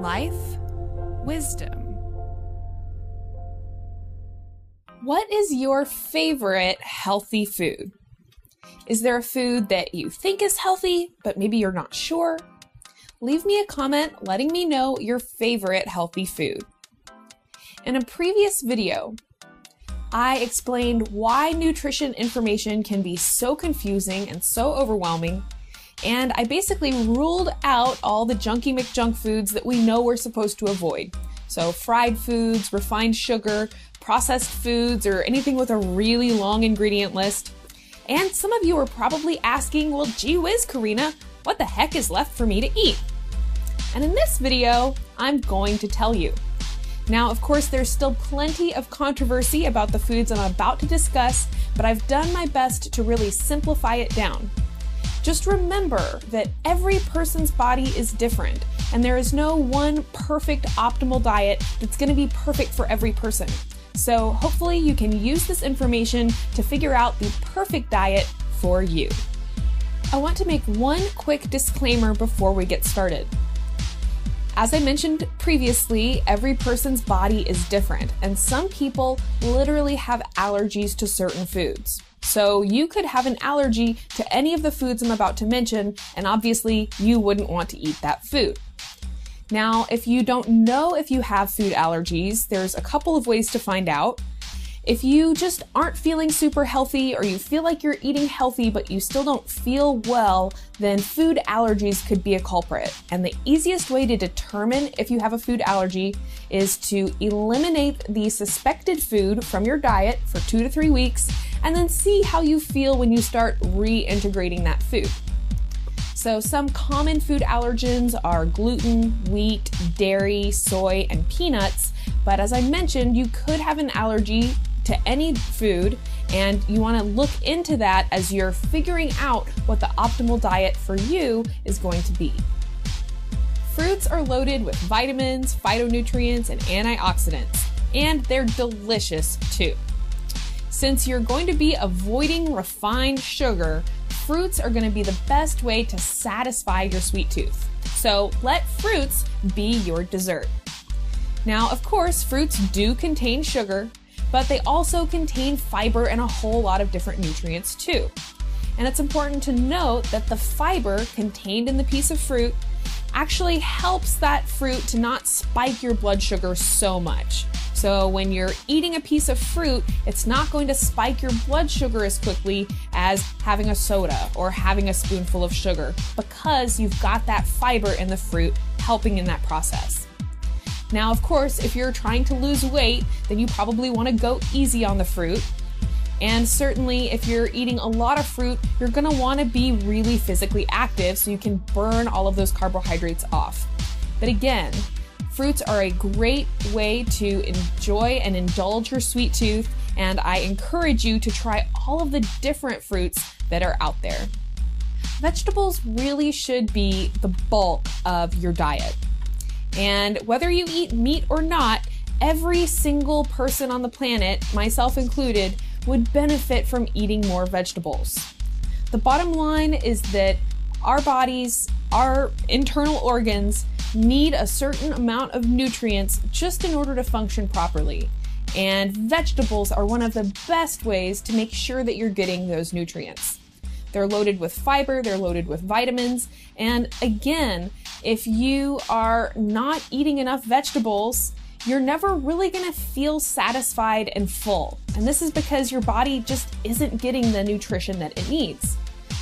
life, wisdom. What is your favorite healthy food? Is there a food that you think is healthy, but maybe you're not sure? Leave me a comment letting me know your favorite healthy food. In a previous video, I explained why nutrition information can be so confusing and so overwhelming, and I basically ruled out all the junky McJunk foods that we know we're supposed to avoid. So fried foods, refined sugar, processed foods, or anything with a really long ingredient list. And some of you are probably asking, well, gee whiz, Karina, what the heck is left for me to eat? And in this video, I'm going to tell you. Now, of course, there's still plenty of controversy about the foods I'm about to discuss, but I've done my best to really simplify it down. Just remember that every person's body is different, and there is no one perfect optimal diet that's going to be perfect for every person. So hopefully you can use this information to figure out the perfect diet for you. I want to make one quick disclaimer before we get started. As I mentioned previously, every person's body is different, and some people literally have allergies to certain foods. So you could have an allergy to any of the foods I'm about to mention, and obviously you wouldn't want to eat that food. Now, if you don't know if you have food allergies, there's a couple of ways to find out. If you just aren't feeling super healthy, or you feel like you're eating healthy but you still don't feel well, then food allergies could be a culprit. And the easiest way to determine if you have a food allergy is to eliminate the suspected food from your diet for 2 to 3 weeks, and then see how you feel when you start reintegrating that food. So some common food allergens are gluten, wheat, dairy, soy, and peanuts. But as I mentioned, you could have an allergy to any food, and you want to look into that as you're figuring out what the optimal diet for you is going to be. Fruits are loaded with vitamins, phytonutrients, and antioxidants, and they're delicious too. Since you're going to be avoiding refined sugar, fruits are going to be the best way to satisfy your sweet tooth. So let fruits be your dessert. Now, of course, fruits do contain sugar, but they also contain fiber and a whole lot of different nutrients too. And it's important to note that the fiber contained in the piece of fruit actually helps that fruit to not spike your blood sugar so much. So when you're eating a piece of fruit, it's not going to spike your blood sugar as quickly as having a soda or having a spoonful of sugar, because you've got that fiber in the fruit helping in that process. Now, of course, if you're trying to lose weight, then you probably want to go easy on the fruit. And certainly if you're eating a lot of fruit, you're going to want to be really physically active so you can burn all of those carbohydrates off. But again, fruits are a great way to enjoy and indulge your sweet tooth, and I encourage you to try all of the different fruits that are out there. Vegetables really should be the bulk of your diet. And whether you eat meat or not, every single person on the planet, myself included, would benefit from eating more vegetables. The bottom line is that our bodies, our internal organs, need a certain amount of nutrients just in order to function properly. And vegetables are one of the best ways to make sure that you're getting those nutrients. They're loaded with fiber, they're loaded with vitamins, and again, if you are not eating enough vegetables, you're never really going to feel satisfied and full. And this is because your body just isn't getting the nutrition that it needs.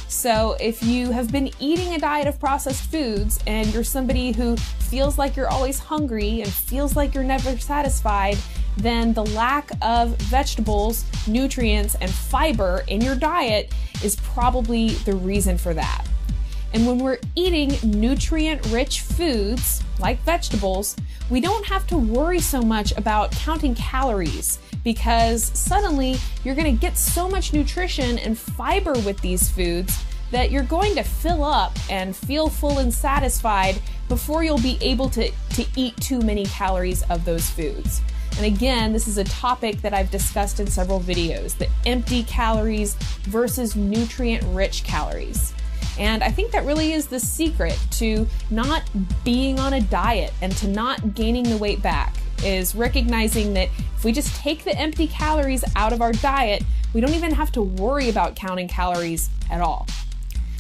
So if you have been eating a diet of processed foods and you're somebody who feels like you're always hungry and feels like you're never satisfied, then the lack of vegetables, nutrients, and fiber in your diet is probably the reason for that. And when we're eating nutrient-rich foods like vegetables, we don't have to worry so much about counting calories, because suddenly you're going to get so much nutrition and fiber with these foods that you're going to fill up and feel full and satisfied before you'll be able to eat too many calories of those foods. And again, this is a topic that I've discussed in several videos, the empty calories versus nutrient-rich calories. And I think that really is the secret to not being on a diet and to not gaining the weight back, is recognizing that if we just take the empty calories out of our diet, we don't even have to worry about counting calories at all.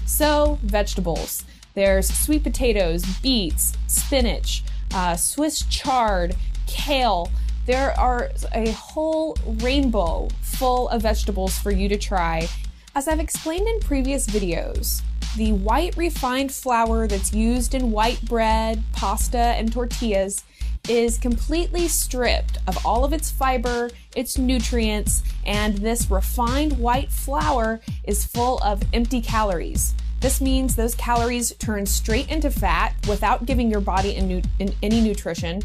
So, vegetables. There's sweet potatoes, beets, spinach, Swiss chard, kale. There are a whole rainbow full of vegetables for you to try. As I've explained in previous videos, the white refined flour that's used in white bread, pasta, and tortillas is completely stripped of all of its fiber, its nutrients, and this refined white flour is full of empty calories. This means those calories turn straight into fat without giving your body any nutrition.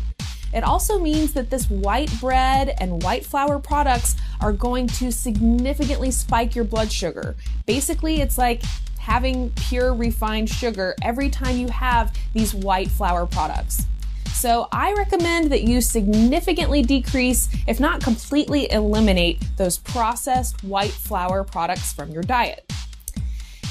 It also means that this white bread and white flour products are going to significantly spike your blood sugar. Basically, it's like having pure refined sugar every time you have these white flour products. So I recommend that you significantly decrease, if not completely eliminate, those processed white flour products from your diet.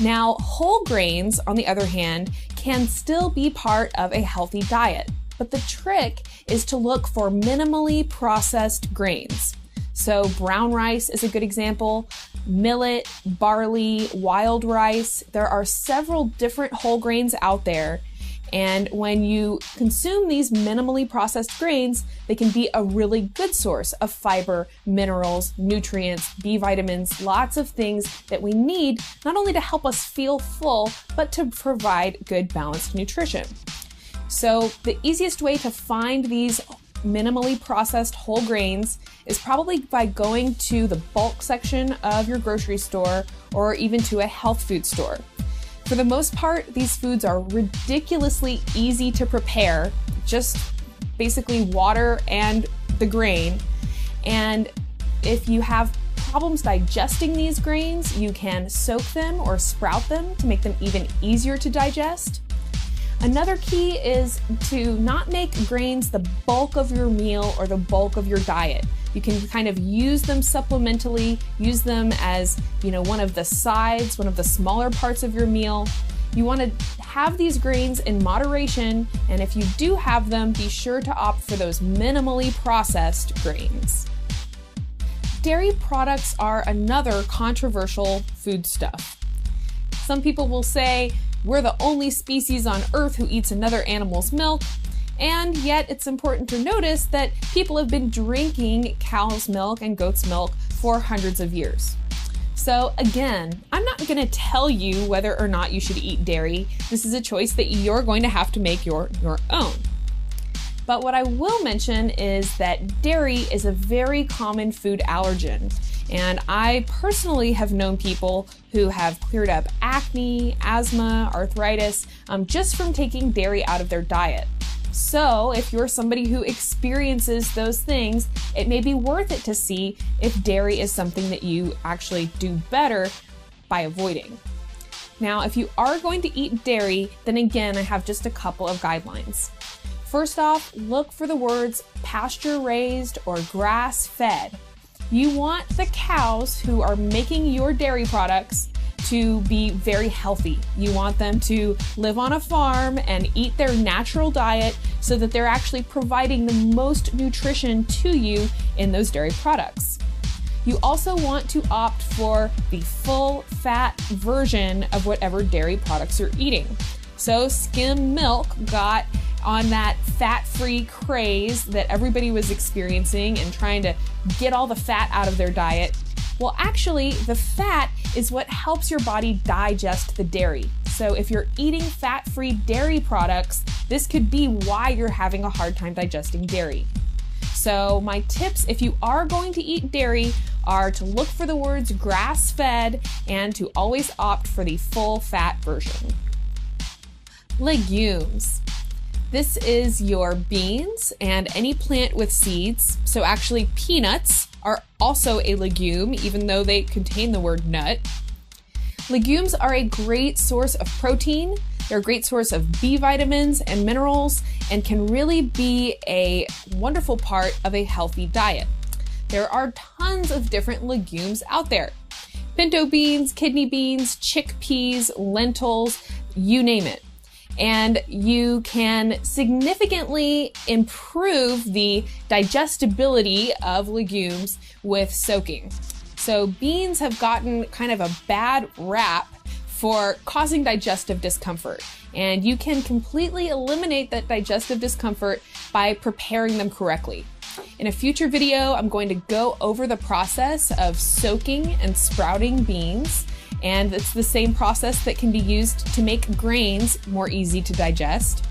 Now, whole grains, on the other hand, can still be part of a healthy diet, but the trick is to look for minimally processed grains. So brown rice is a good example, millet, barley, wild rice. There are several different whole grains out there. And when you consume these minimally processed grains, they can be a really good source of fiber, minerals, nutrients, B vitamins, lots of things that we need not only to help us feel full, but to provide good balanced nutrition. So the easiest way to find these minimally processed whole grains is probably by going to the bulk section of your grocery store or even to a health food store. For the most part, these foods are ridiculously easy to prepare, just basically water and the grain. And if you have problems digesting these grains, you can soak them or sprout them to make them even easier to digest. Another key is to not make grains the bulk of your meal or the bulk of your diet. You can kind of use them supplementally, use them as, one of the sides, one of the smaller parts of your meal. You want to have these grains in moderation, and if you do have them, be sure to opt for those minimally processed grains. Dairy products are another controversial foodstuff. Some people will say, we're the only species on Earth who eats another animal's milk. And yet it's important to notice that people have been drinking cow's milk and goat's milk for hundreds of years. So again, I'm not going to tell you whether or not you should eat dairy. This is a choice that you're going to have to make your own. But what I will mention is that dairy is a very common food allergen. And I personally have known people who have cleared up acne, asthma, arthritis, just from taking dairy out of their diet. So if you're somebody who experiences those things, it may be worth it to see if dairy is something that you actually do better by avoiding. Now, if you are going to eat dairy, then again, I have just a couple of guidelines. First off, look for the words pasture-raised or grass-fed. You want the cows who are making your dairy products to be very healthy. You want them to live on a farm and eat their natural diet so that they're actually providing the most nutrition to you in those dairy products. You also want to opt for the full fat version of whatever dairy products you're eating. So skim milk got on that fat-free craze that everybody was experiencing and trying to get all the fat out of their diet. Well, actually, the fat is what helps your body digest the dairy. So if you're eating fat-free dairy products, this could be why you're having a hard time digesting dairy. So my tips, if you are going to eat dairy, are to look for the words grass-fed and to always opt for the full fat version. Legumes. This is your beans and any plant with seeds. So actually peanuts are also a legume, even though they contain the word nut. Legumes are a great source of protein. They're a great source of B vitamins and minerals and can really be a wonderful part of a healthy diet. There are tons of different legumes out there. pinto beans, kidney beans, chickpeas, lentils, you name it. And you can significantly improve the digestibility of legumes with soaking. So beans have gotten kind of a bad rap for causing digestive discomfort. And you can completely eliminate that digestive discomfort by preparing them correctly. In a future video, I'm going to go over the process of soaking and sprouting beans. And it's the same process that can be used to make grains more easy to digest.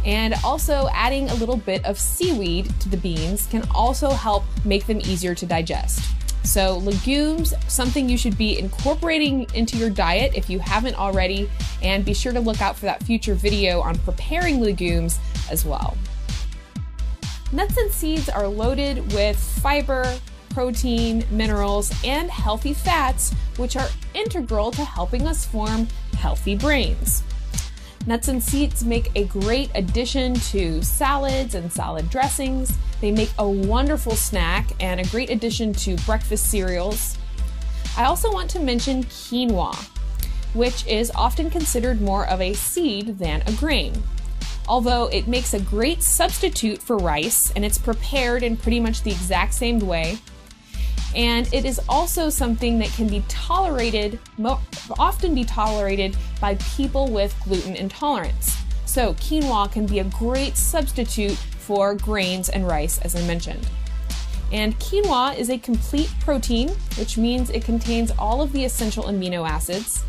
And also adding a little bit of seaweed to the beans can also help make them easier to digest. So legumes, something you should be incorporating into your diet if you haven't already, and be sure to look out for that future video on preparing legumes as well. Nuts and seeds are loaded with fiber, protein, minerals, and healthy fats, which are integral to helping us form healthy brains. Nuts and seeds make a great addition to salads and salad dressings. They make a wonderful snack and a great addition to breakfast cereals. I also want to mention quinoa, which is often considered more of a seed than a grain. Although it makes a great substitute for rice, and it's prepared in pretty much the exact same way. And it is also something that can be tolerated, often be tolerated by people with gluten intolerance. So quinoa can be a great substitute for grains and rice, as I mentioned. And quinoa is a complete protein, which means it contains all of the essential amino acids.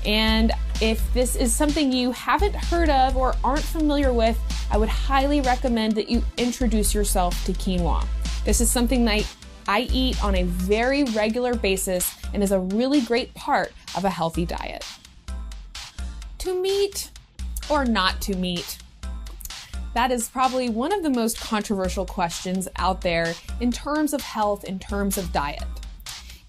And if this is something you haven't heard of or aren't familiar with, I would highly recommend that you introduce yourself to quinoa. This is something that I eat on a very regular basis and is a really great part of a healthy diet. To meat or not to meat? That is probably one of the most controversial questions out there in terms of health, in terms of diet.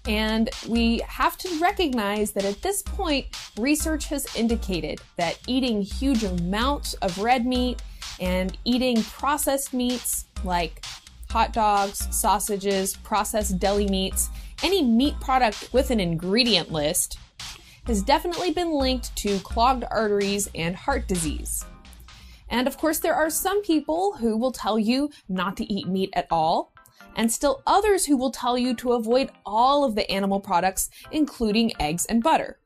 And we have to recognize that at this point, research has indicated that eating huge amounts of red meat and eating processed meats like hot dogs, sausages, processed deli meats, any meat product with an ingredient list has definitely been linked to clogged arteries and heart disease. And of course, there are some people who will tell you not to eat meat at all, and still others who will tell you to avoid all of the animal products, including eggs and butter.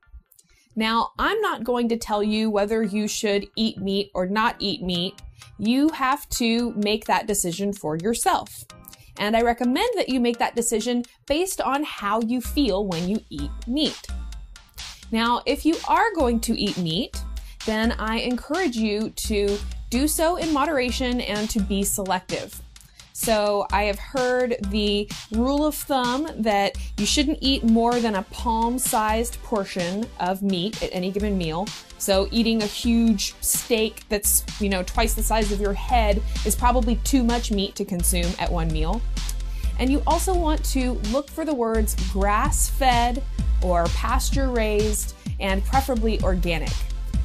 Now, I'm not going to tell you whether you should eat meat or not eat meat. You have to make that decision for yourself. And I recommend that you make that decision based on how you feel when you eat meat. Now, if you are going to eat meat, then I encourage you to do so in moderation and to be selective. So I have heard the rule of thumb that you shouldn't eat more than a palm-sized portion of meat at any given meal. So eating a huge steak that's, twice the size of your head is probably too much meat to consume at one meal. And you also want to look for the words grass-fed or pasture-raised and preferably organic.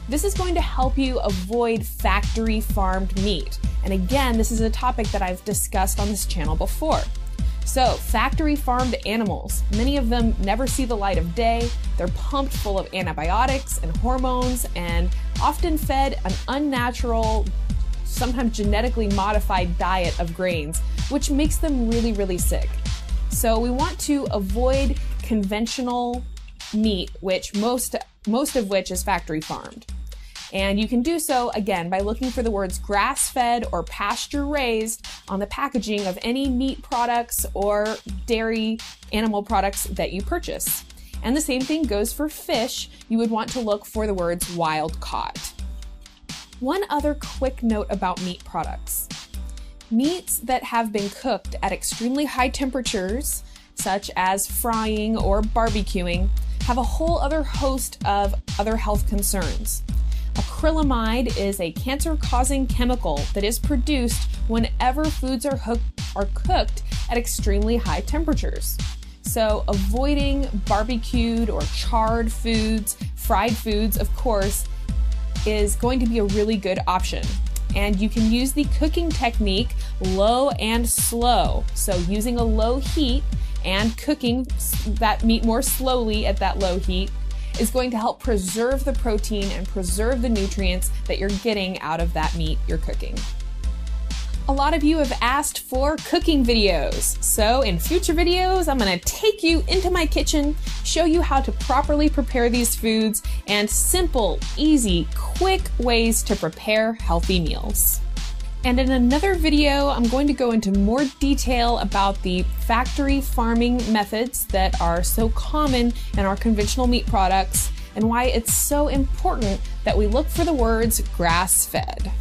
This is going to help you avoid factory farmed meat. And again, this is a topic that I've discussed on this channel before. So factory farmed animals, many of them never see the light of day. They're pumped full of antibiotics and hormones and often fed an unnatural, sometimes genetically modified diet of grains, which makes them really, really sick. So we want to avoid conventional meat, which most of which is factory farmed. And you can do so, again, by looking for the words grass-fed or pasture-raised on the packaging of any meat products or dairy animal products that you purchase. And the same thing goes for fish. You would want to look for the words wild-caught. One other quick note about meat products. Meats that have been cooked at extremely high temperatures, such as frying or barbecuing, have a whole other host of other health concerns. Acrylamide is a cancer-causing chemical that is produced whenever foods are cooked at extremely high temperatures. So avoiding barbecued or charred foods, fried foods, of course, is going to be a really good option. And you can use the cooking technique low and slow. So using a low heat and cooking that meat more slowly at that low heat is going to help preserve the protein and preserve the nutrients that you're getting out of that meat you're cooking. A lot of you have asked for cooking videos, so in future videos, I'm going to take you into my kitchen, show you how to properly prepare these foods, and simple, easy, quick ways to prepare healthy meals. And in another video, I'm going to go into more detail about the factory farming methods that are so common in our conventional meat products, and why it's so important that we look for the words grass-fed.